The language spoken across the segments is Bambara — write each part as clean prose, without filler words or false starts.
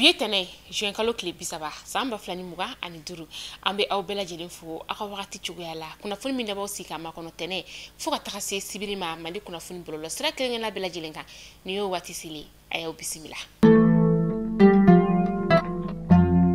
Bietene, j'ai un calo clé bisaba, samba flani muga ani duru, ambe au bela jelenfo, akawati chugala, kuna funi minaba osika makono tene, fuka takase sibirima mandi kuna funi bololo, sira kenge la bela jelenka, niyo watisili, aya ubisimila.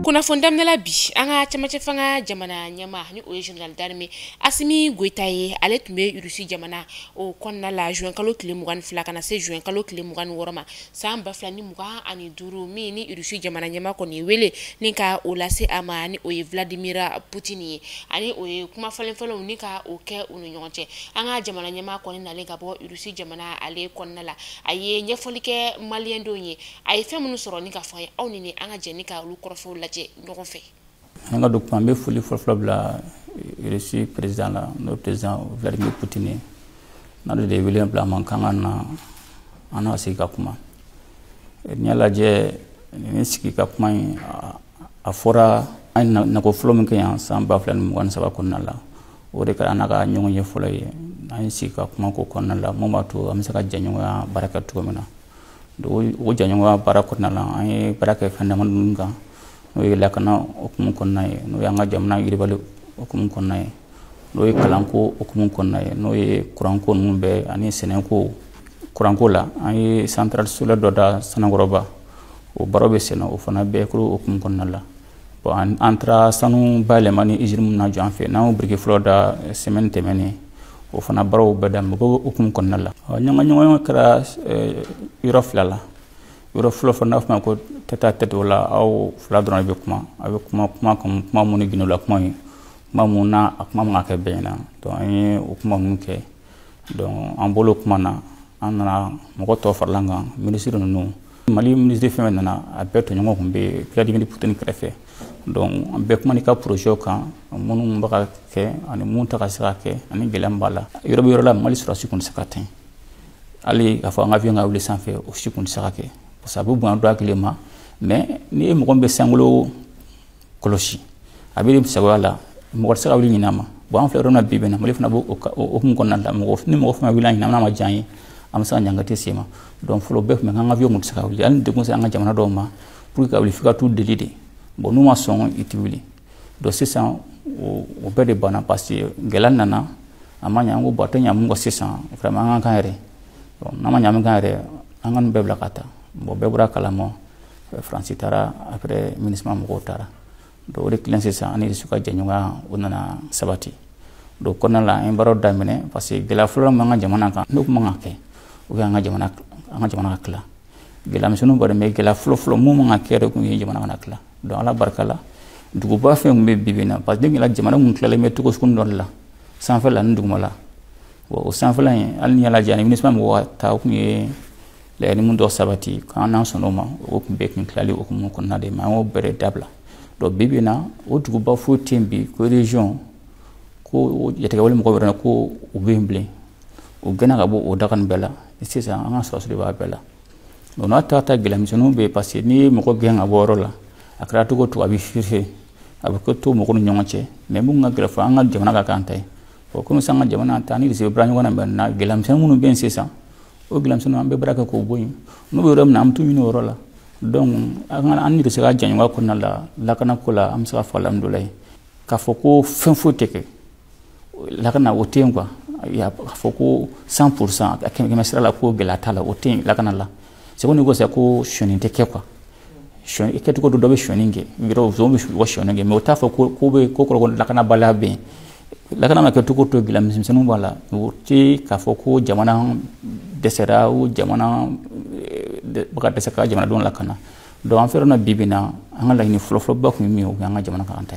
Kuna fondamna la bi anga chamachefanga jamana nyama ni o journal darme asimi goitaye ale tumbe urusi jamana o konna la juin kalo kile mugan fila kana se juin kalo kile mugan woroma samba flani muga ani duru mi ni urusi jamana nyama ko ni wele ninka o lase ama ni o Vladimir Putin ani o kuma falen falen nika o ke unu nyonche anga jamana nyama ko ni na lenga bo urusi jamana ale konna la aye nyefolike maliendo nye aye femunu soro nika fa awni ni anga jenika lu korofo la Nga document be fuli la Russie président la no président Vladimir Poutine na de William Blamang kanga na ana sika kuma nyala je ni sika kuma afora na ko flo min kan samba flan mo wan saba kunna la o de kana ka nyonye fulay na sika kuma ko kunna la mo matu am saka janyo barakatu ko mena do o janyo barakatu na la ay baraka fanda man nga no lakana okumun konnaye no yanga jamna iribale okumun konnaye no kalanko okumun konnaye no kuranko numbe ani senenko kuranko la ay central solaire doda sanagoroba o barobe seno o fana be ko okumun konnala bo entra sanu bale mani ijrim na janfe na o brike floda semaine temene o fana baro bedam ko okumun konnala nyanga kara euroflala Euroflo fana fama ko teta tete wala au fladron avec kuma moni gino la kuma muna akuma ngake bena donc ay kuma munke donc ambolo kuma na anana moko to farlanga ministre no mali ministre femme na abeto nyongo kumbe Vladimir Putin krefe donc ambe kuma ni ka projet kan monu mbaka ke ani munta ka saka ke ani gelambala yoro la mali sura sikun sakatin ali afa ngavi ngawle sanfe o sikun sakake sabu bon droit climat mais ni mo gombe sangolo koloshi abiri msawala mo warsa kawli ni nama bon fleur na bibe na mo lefna bo o mo konna la mo ni mo fama wilani na ma janyi am sa nyangate sema donc flo bef me nga vio mo tsaka wili an de ko sa nga jamana do ma pour ka wili fika tout delide bon nous ma son itibili do c'est ça o bede bana passer gelan nana amanya ngo batanya mo c'est ça vraiment nga kaire donc na ma nyam kaire angan bebla kata bo bebra kalamo francitara après ministre mo tara do de client c'est ça ani suka janyunga onana sabati do konala en baro damine parce que de la flora manga jamana kan no manga ke o nga jamana kala gela misunu bare me gela flo mo manga ke re ko jamana na kala do ala barkala dugo ba fe ngbe bibina parce que la jamana mun kala me to ko skun don la sans faire la nduguma la o sans faire la al ni ala jani ministre mo ta ko le ni mundo sabati kana sonoma o kumbe kin klali o kumun konna de ma o bere dabla do bibina o dugu ba fo tembi ko region ko yete wala mo ko bere ko o bemble o gana ga bo o dakan bela c'est ça anga so so ba bela do na tata gela misono be passer ni mo ko genga boro la akra to ko to abi firfe abi ko to mo ko nyonche me mo nga gela fa anga jamana ka kantay ko ko sanga jamana tani se branyo wana na gela misono mo ben c'est ça o gilam sunu ambe baraka ko boy no be ram na am tu mino rola donc an ni se ga janwa ko na la kana ko la am sa fa alhamdulillah ka foko fen foteke la kana o tem quoi ya foko 100% akeme mesra la ko gela tala o tem la kana la se ko ni go se ko shoni te ke quoi shoni ke to ko do be shoni nge ngiro zo be shoni nge me o ta foko ko be ko ko la kana bala be la kana ma ke to ko to gilam sunu bala o ti ka foko jamana desera ou jamana baka desaka jamana don lakana do en faire na bibina anga ni flo ba ko mi o anga jamana ka anta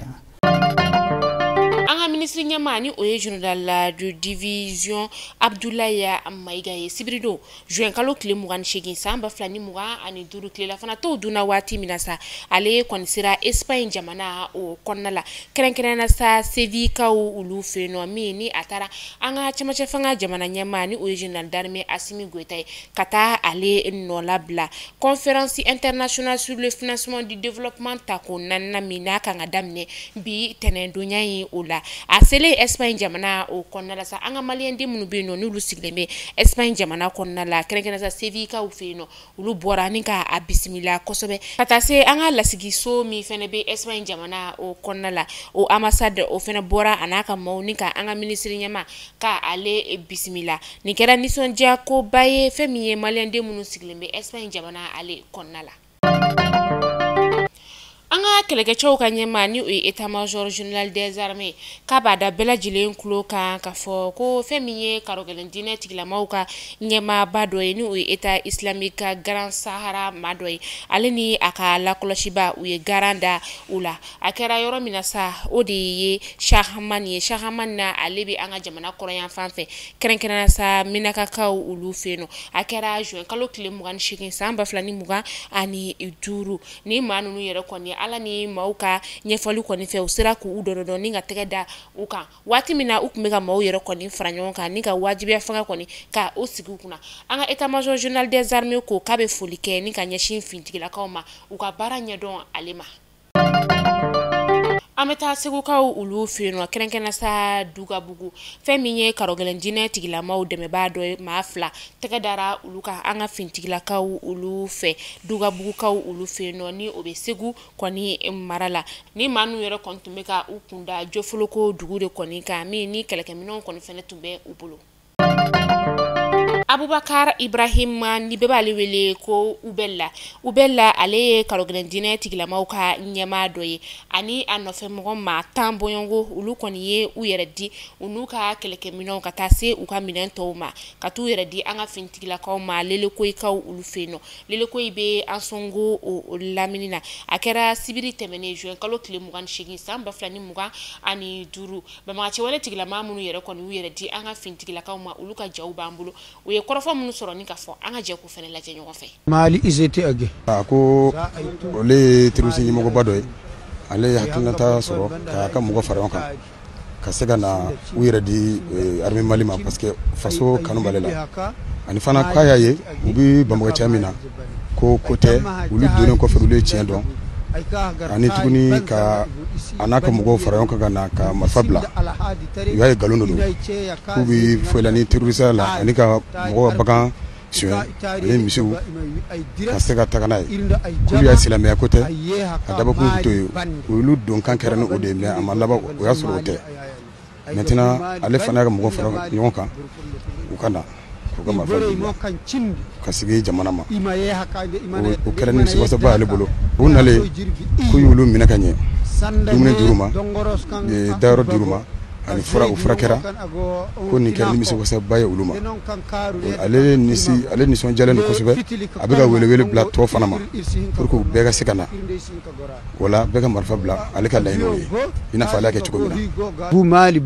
ministre nyamani o journal de division Abdoulaye Maigaye Sibrido juin kalo kile mugan shegin samba flani muga ani duru kile la fana to duna wati minasa ale konisira Espagne jamana o konnala kerenkena sa sevi ka ulu feno mini atara anga chamacha fanga jamana nyamani o journal d'armée Assimi Goïta kata ale no labla conférence internationale sur le financement du développement tako nanna mina kanga damne bi tenendunya yi ola a sele Espagne jamana o konna la sa anga malien de munu be no ni lu sigleme Espagne jamana konna la kerenkena sa sevi ka u fe no ulu bora ni ka a bismillah kosobe kata se anga lasigi so mi fene be Espagne jamana o konna la o ambassade o fene bora anaka mauni ka anga ministre nyama ka ale bismillah ni kera nisonja ko baye femi malien de munu sigleme Espagne jamana ale konna la anga keleke chow ka nyema ni état major général des armées ka bada bela jilen kulo ka fo ko femiye karogelen dine tigla mauka nyema badoy ni état islamique grand sahara madoy aleni aka la koloshiba garanda ula akera yoro minasa odi shahaman na alebi anga jamana korean fanfe kerenkena sa minaka ka ulu feno akera juin kalo kile mugan shikin samba flani muga ani iduru ni manunu yere koni ala ni mauka nyefali koni fe usira ku udodo ni nga tegeda uka wati mina ukumega mau yere koni franyonka ni ka wajibi afanga koni ka osigu kuna anga état major général des armées ko kabe folike ni ka nyeshin fintigila kauma uka baranya don alema ameta segu kaw ulu feno kerenkena sa duga bugu feminye karogelen dine tigila mau deme bado mafla tekedara uluka anga fintigila kaw ulu fe duga bugu kaw ulu feno ni obesegu koni marala ni manu yere kontumeka ukunda jofuloko dugude koni ka mi ni keleke minon koni fene tumbe ubulu Abubakar Ibrahim ni bebali wele ko ubella ale karogelen dine tigila mauka nyema doye ani anofe mo ma tambo yongo ulu koni ye u yere di unuka keleke minon katase uka minen toma katu yere di anga fintigila ka ma lele ko ikaw ulu feno lele ko ibe ansongo o laminina akera sibiri temene juin kalo kile mugan shigi samba flani muga ani duru bama che wale tigila mamunu yere koni u yere di anga fintigila ka ma uluka jawba ambulo ye korofo mun soro ni ka fo anga je ko fene la je ñogo fay mali izete age ko le tirusi ni mogo badoy ale hakilata soro ka mogo faron ka sega na wira di armée mali ma parce que faso kanu balela ani fana kaya ye ubi bambo chamina ko côté ulu donen ko ferule tien don ani tuguni ka anaka mogo faron ka na ka mafabla yaay galondo do ubi foilani terroriste la ani ka mogo bagan ani misiw ka sega tagana kubi asilame ya côté adaba ku to ulu don kan kera no ode me amalaba o ya soro te maintenant ale fana ka mogo faron nyon kan ukana ko ma fa ka sigi jamana ma o kera ni si wasa ba ale bolo unale ku yulu minakanye dumune duruma de daro duruma ani fura ufura kera ko ni kera ni misi wasa baye uluma ale ni son jalen ko sube abiga wele bla to fana ma pour ko bega sekana wala bega marfa bla ale ka layno ina fa la ke chuko mina bu mali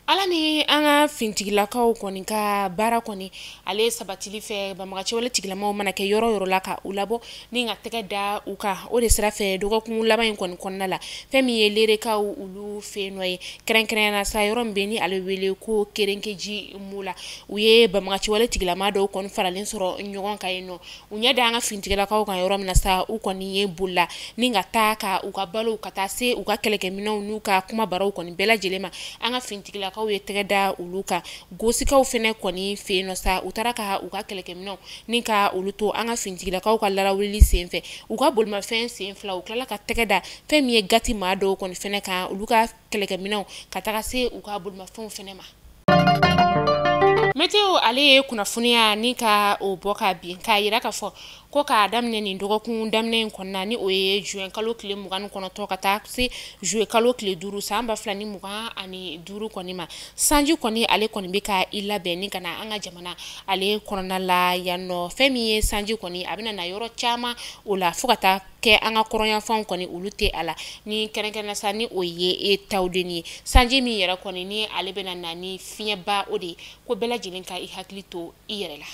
alani anga fintigila kaw koni ka bara koni ale sabatili fe bamagache wala tigila maw manake yoro la ka ulabo ni nga tegeda uka o de sira fe dogo ku laba en koni konnala femi yelere ka ulu fe noy kren na sa yoro mbeni ale wele ko kerenkeji mula uye bamagache wala tigila ma do kon faralen soro nyogon kayno unya da anga fintigila kaw kan yoro na sa u koni ye bulla ni nga taka uka balo ukata se uka keleke mino nuka kuma baro koni bela jelema anga fintigila kaw ye tegeda uluka gosikaw fene koni feno sa utaraka uka keleke mino ninka uluto anga fintigila kaw ka lara wili senfe uka bolma fen senfla ukala ka tegeda femi gati mado koni fene ka uluka keleke mino kataka se uka bolma fen fene ma meteo ale kuna funia nika o boka bi ka yira ka fo ko ka damne ni ndogo kun damne konna ni oye juin kalo kile mugan kono to kata si juin kalo kile duru samba flani mugan ani duru koni ma sanju koni ale koni bika illa be ni kana anga jamana ale korona la yano femi sanju koni abina na yoro chama ola fukata ke anga koronya fon koni ulute ala ni kerenkena sani oye e tawdeni sanji mi yera koni ni ale bena nani finya ba odi ko bela jilinka I haklito iyerela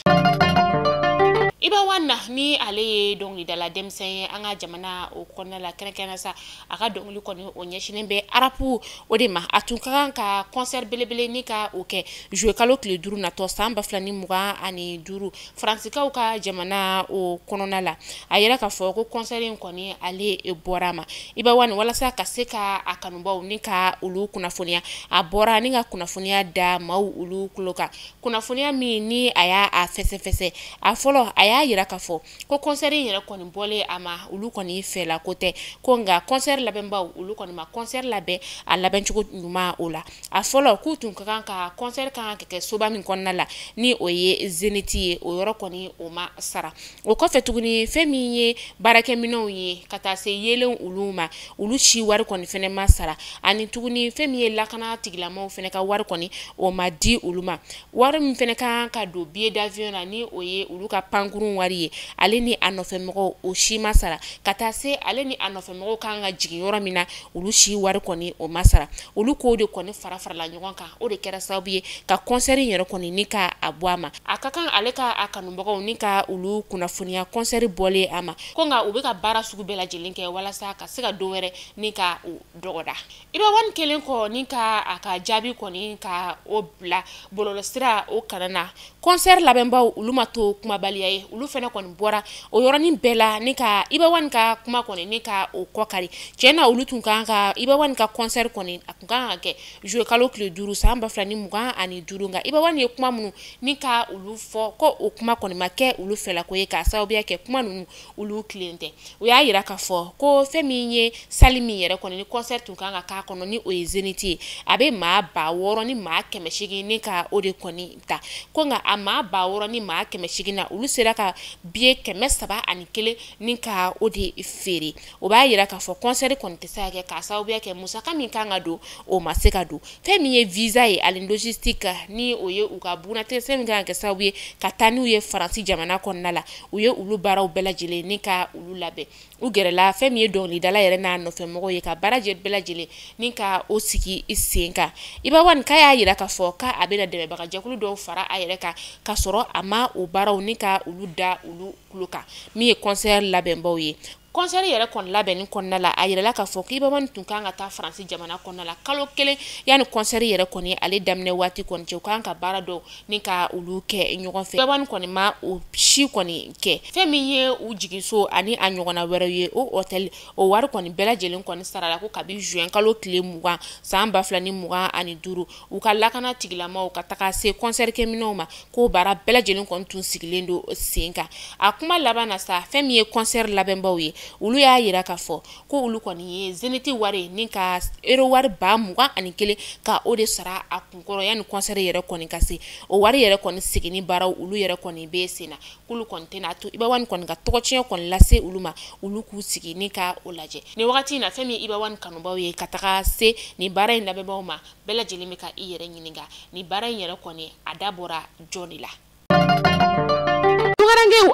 iba wanna ni ale dongli dala demsen anga jamana o konna la kenekena sa aka dongli koni o nyeshinen be arapu o de ma atunkan ka concert belebele ni ka o ke jouer kalo kle duru na to samba flani muga ani duru francika ka jamana o konona la ayera ka fo ko concert koni ale e borama iba wani wala sa ka se ka akanumba ni ka ulu kunafonia abora ni ga kunafonia da mau ulu kuloka kunafonia mi ni aya a fese a folo aya yira ka fo ko concert yira koni bole ama ulu koni fela kote ko nga concert labemba ulu koni ma concert labe a labenchugo numa ola a folo ku tun ka concert kan ke soba min konna la ni oye zeniti o yoro koni o ma sara o ko fetuguni femi ye barake mino ye kata se yelen uluma ulu shi war koni fene ma sara ani tuguni femi ye lakana tigilama fene ka war koni o ma di uluma war min fene ka do billet d'avion na ni oye ulu ka pangurun wari ye ale ni anofe moko o shi masara kata se ale ni anofe moko kan ga jigi yoro mina ulu shi war koni o masara ulu ko de koni fara la nyogon ka o de kera sabiye ka concert yero koni ni ka abwama akakan ale ka akanumbago ni ka ulu kunafunia concert bole ama ko nga ube ka bara sugu bela jelinke wala sa ka sika dowere ni ka dogoda iba wan kelen ko ni ka aka jabi koni ka o bla bololo sira o kanana concert labemba ulu mato kuma baliye ulu fene koni bora o yorani bela ni ka iba wan ka kuma koni ni ka o kokari jena ulu tunka ka iba wan ka concert koni akunga ke jouer kalo kle duru samba flani muga ani durunga iba wani kuma munu ni ka ulu fo ko o kuma koni make ulu fela ko ye ka saobia ke kuma nu ulu cliente o ya yira ka fo ko femi nye salimi yere koni ni concert tunka ka kono ni o zeniti abe ma ba woro ni ma kemeshigi ni ka ode koni ta ko nga ama ba woro ni ma kemeshigi na ulu sera ka bie kemesaba ani kele ni ka ode feri o ba yira ka fo concert koni tesa ke ka saobia ke musaka min kanga do o maseka do femi ye visa ye ali logistique ni oye ukabuna te femi kanga saobie katani uye faransi jamana konna la uye ulu bara u bela jele ni ka ulu labe u gerela femi ye dongli dala yere na no femo ye ka baraje bela jele ni ka o siki isenka iba wan kaya yira ka fo ka abena debe baka jakulu do fara ayere ka soro ama o bara u ni ka ulu da ulu kluka mi ye concert labembo ye concert yere kon labeni konna la ayere la ka fo ki ba man tun kan ta France jamana konna la kalo kele yani concert yere koni ale damne wati kon je kan ka bara do ni ka ulu ke nyogon fe ba man koni ma o shi koni ke femi ye u jigi so ani anyogona were ye o hotel o war koni bela jelen koni sarala ko kabi juin kalo kle muga samba flani muga ani duru u ka lakana tigilama o ka taka se concert ke minoma ko bara bela jelen kon tun sigilendo senka akuma labana sa femi ye concert labemba we ulu ya yira ka fo ko ulu koni ye zeniti ware ni ka ero war ba muga ani kele ka ode sara akunkoro yani concert yere koni kasi o ware yere koni sigini bara ulu yere koni be sena kulu kontena to iba wan koni ga tokochen koni lase uluma ulu ku sigini ka olaje ni wakati na femi iba wan kanu bawe kataka se ni bara ina beba uma bela jelimika iyere nyininga ni bara yere koni adabora jonila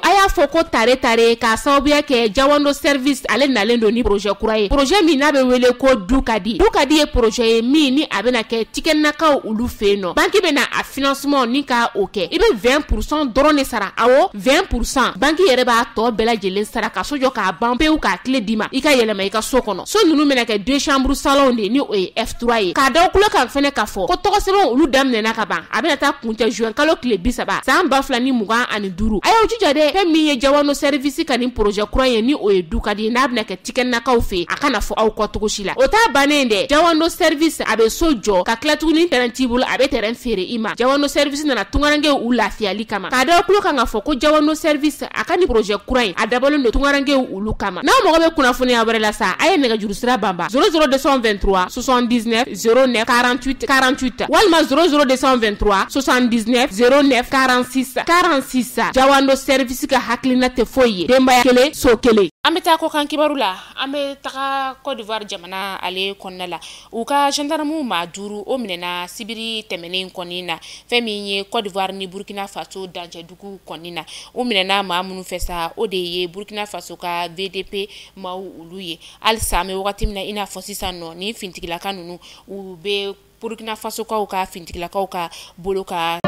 aya foko tare ka saobia ke jawando service ale nalendo ni projet kuraye projet mi na be wele ko dukadi ye projet mi ni abena ke tikenna ka ulu feno banki be na a financement ni ka oke ibe 20% drone sara awo 20% banki yere ba to bela jelen sara ka sojo ka bampe u ka clé dima ika yelema ika sokono so nunu mena ke 2 chambres salon de ni o F3 ye ka daw kulo kan fene ka fo ko to sero ulu damne na ka ban abena ta kunta juin kalo clé bisaba samba flani muga ani duru ayo jijade femi ye jawano service kanin projet croye ni o edukadi na abna ke tikenna ka fe akana fo aw ko togoshila o ta banende jawano service abe sojo ka klatuni terentibul abe terrain fere ima jawano service na tungarange u lafiali kama ka daw kulo kan fo ko jawano service akani projet croye adabalo no tungarange u kama na mo be kuna funi abrela sa aye nega jurusira bamba 00223 79 09 48 48 walma 00223 79 09 46 46 jawano service ka haklina te foye demba ya kele so kele ameta ko kan kibarula ameta Côte d'Ivoire jamana ale konnala uka gendarme ma duru o minena sibiri temenen konina femi nye Côte d'Ivoire ni Burkina Faso danje dugu konina o minena ma munu fesa o de ye Burkina Faso ka VDP ma uluye alsa me wakati mina ina fosisa no ni fintigila kanunu u be Burkina Faso ka fintigila ka boloka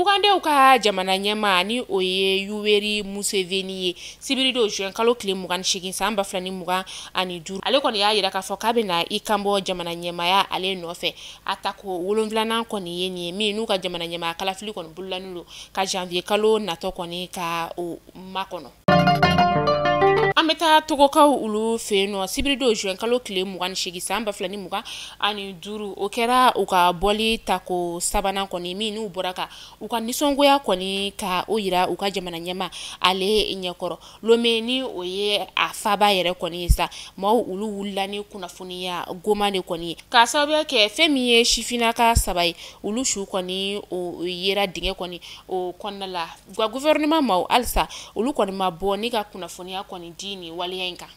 Uganda uka jamana ɲɛma ni o ye Yoweri Museveni ye sibiri do juin kalo tile 28 san 2025 ale kɔni y'a yira k'a fɔ k'a bɛna i kanbɔ jamana ɲɛmaya ale nɔfɛ atako 7nan kɔni ye nin ye min n'u ka jamana ɲɛmaya kalafili kɔni bololanin do ka janvier kalo natɔ kɔni ka o makɔnɔ. An bɛ taa togokaw olu fɛ yen nɔ sibiri do juin kalo tile 28 san 2025 o kɛra u ka bɔli tako sabanan kɔni min n'u bɔra ka u ka nisɔngoya kɔni ka o yira u ka jamana ɲɛma ale ɲɛkɔrɔ lomé ni o ye a faba yɛrɛ kɔni ye sa maaw olu wulila ni kunnafoniya goma de kɔni ye k'a sababuya kɛ fɛn min ye sifinaka saba ye olu su kɔni o yera dingɛ kɔni o kɔnɔna la gouvernement maaw alisa olu kɔni ma bɔ ni ka kunnafoniya kɔni di ni waleya in kan.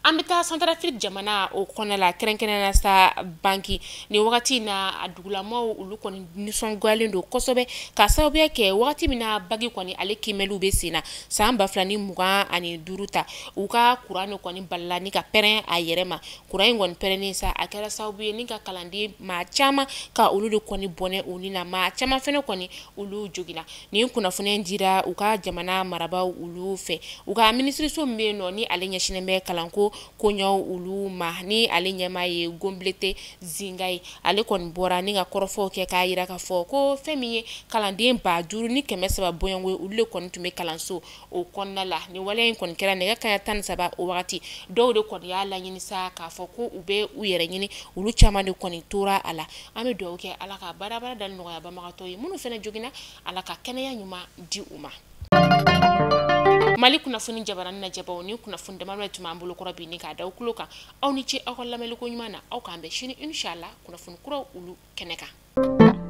An bɛ taa Centrafrique jamana o kɔnɔna la kɛrɛnkɛrɛnnenya sa banki ni wagati na a dugulamaw olu kɔni nisɔngoyalen do kosɛbɛ ka sababuya kɛ wagati min na bagi kɔni ale kimɛliw bɛ sen na san 2025 ta u ka kuran de kɔni balila ni ka pɛrɛn a yɛrɛ ma kuran in kɔni pɛrɛnnen sa a kɛra sababu ye ni ka kalanden maa caman ka olu de kɔni bɔnɛ u ni na maa caman fɛnɛ kɔni olu jogina ni kunnafoniya dira u ka jamana marabaw olu fɛ u ka ministriso min bɛ yen nɔ ni ale ɲɛsinnen bɛ kalanko koɲɔw olu ma ni ale ɲɛma ye Gomblete Zinga ye ale kɔni bɔra ni ka kɔrɔfɔw kɛ k'a yira k'a fɔ ko fɛn min ye kalanden 5,000 ni 300 bɔɲɔngo ye olu de kɔni tun bɛ kalanso o kɔnɔna la ni waleya in kɔni kɛra nɛgɛ kanɲɛ 13 o wagati dɔw de kɔni y'a laɲini sa k'a fɔ ko u bɛ u yɛrɛ ɲini olu caman de kɔni tora a la an bɛ dugawu kɛ ala ka baarabara da nɔgɔya banbagatɔ ye minnu fɛnɛ jogina ala ka kɛnɛya ɲuman di u ma. Mali kunnafoni jabaranin najɛbaw ni kunnafoni damadɔ tun b'an bolo kɔrɔ bi ni k'a da aw tulo kan aw ni ce aw ka lamɛnliko ɲuman na aw k'an bɛn sini inshallah kunnafoni kuraw olu kɛnɛ kan.